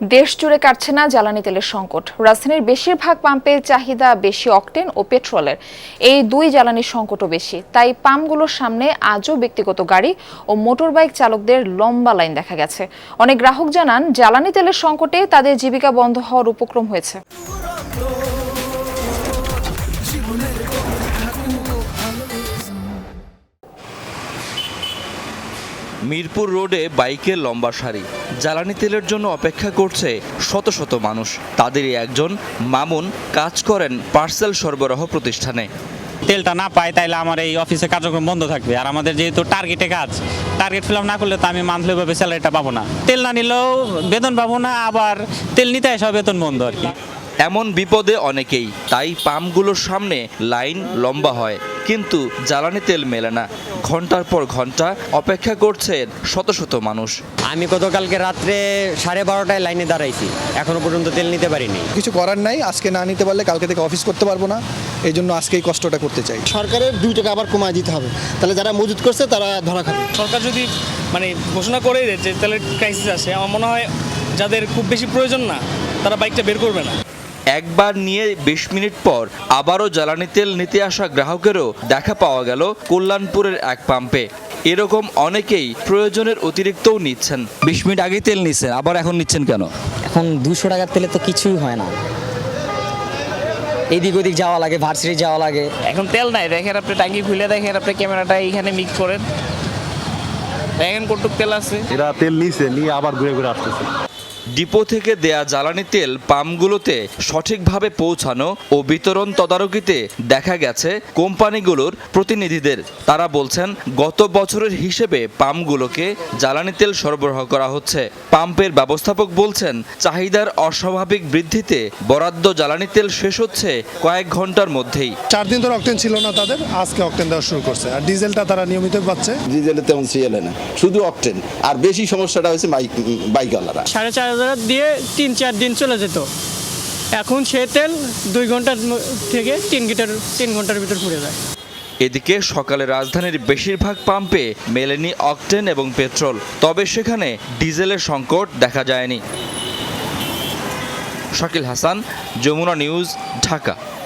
দেশ জুড়ে কাটছে না জ্বালানি তেলের সংকট। রাজধানীর বেশিরভাগ পাম্পে চাহিদা বেশি অকটেন ও পেট্রোলের। এই দুই জ্বালানির সংকটও বেশি, তাই পাম্পগুলোর সামনে আজও ব্যক্তিগত গাড়ি ও মোটরবাইক চালকদের লম্বা লাইন দেখা গেছে। অনেক গ্রাহক জানান, জ্বালানি তেলের সংকটে তাদের জীবিকা বন্ধ হওয়ার উপক্রম হয়েছে। মিরপুর রোডে বাইকের লম্বা সারি, জ্বালানি তেলের জন্য অপেক্ষা করছে শত শত মানুষ। তাদেরই একজন মামুন কাজ করেন পার্সেল সরবরাহ প্রতিষ্ঠানে। তেলটা না পাই তাইলে আমার এই অফিসে কার্যক্রম বন্ধ থাকবে, আর আমাদের যেহেতু টার্গেট ফিল আপ না করলে তো আমি মান্থলি ভাবে স্যালারিটা পাবো না। তেল না নিলেও বেতন পাবো না, আবার তেল নিতে এসে বেতন বন্ধ আর কি। এমন বিপদে অনেকেই, তাই পাম্পগুলোর সামনে লাইন লম্বা হয়, কিন্তু জ্বালানি তেল মেলে না। ঘন্টার পর ঘন্টা অপেক্ষা করছেন শত শত মানুষ। আমি গতকালকে রাত্রে 12:30টায় লাইনে দাঁড়াইছি, এখনো পর্যন্ত তেল নিতে পারিনি। কিছু করার নাই, আজকে না নিতে পারলে কালকে থেকে অফিস করতে পারবো না, এই জন্য আজকে এই কষ্টটা করতে চাই। সরকারের 2 টাকা আবার কমায় দিতে হবে, তাহলে যারা মজুত করছে তারা ধরা খাবে। সরকার যদি ঘোষণা করে দেয় যে তেলের ক্রাইসিস আছে, আমার মনে হয় যাদের খুব বেশি প্রয়োজন না তারা বাইকটা বের করবে না। একবার নিয়ে 20 মিনিট পর আবারও জ্বালানি তেল নিতে আসা গ্রাহকেরও দেখা পাওয়া গেল কল্যাণপুরের এক পাম্পে। এরকম অনেকেই প্রয়োজনের অতিরিক্তও নিচ্ছেন। 20 মিনিট আগেই তেল নিচ্ছেন, আবার এখন নিচ্ছেন কেন? এখন 200 টাকার তেলে তো কিছুই হয় না, এদিক ওদিক যাওয়া লাগে, ভার্সিটি যাওয়া লাগে। এখন তেল নাই, দেখেন আপনি ট্যাঙ্কি খুলে দেখেন, আপনি ক্যামেরাটা এইখানে মিক্স করেন, দেখেন কতটুক তেল আছে। এরা তেল নিয়ে আবার ঘুরে ঘুরে আসতেছে। ডিপো থেকে দেয়া জ্বালানি তেল পাম্পগুলোতে সঠিকভাবে পৌঁছানো ও বিতরণ তদারকিতে দেখা গেছে কোম্পানিগুলোর প্রতিনিধিদের। তারা বলছেন, গত বছরের হিসেবে পাম্পগুলোকে জ্বালানি তেল সরবরাহ করা হচ্ছে। পাম্পের ব্যবস্থাপক বলছেন, চাহিদার অস্বাভাবিক বৃদ্ধিতে বরাদ্দ জ্বালানি তেল শেষ হচ্ছে কয়েক ঘন্টার মধ্যেই। 4 দিন ধরে অকটেন ছিল না তাদের, আজকে অকটেন দেওয়া শুরু করছে। আর ডিজেলটা তারা নিয়মিত পাচ্ছে। ডিজেলে তেমন সিএল না, শুধু অকটেন। আর বেশি সমস্যাটা হয়েছে বাইকওয়ালারা। 4,500 দিয়ে 3-4 দিন চলে যেত, এখন সে তেল 2 ঘন্টা থেকে 3 ঘন্টার ভিতর পুড়ে যায়। এদিকে সকালে রাজধানীর বেশিরভাগ পাম্পে মেলেনি অকটেন এবং পেট্রোল, তবে সেখানে ডিজেলের সংকট দেখা যায়নি। শাকিল হাসান, যমুনা নিউজ, ঢাকা।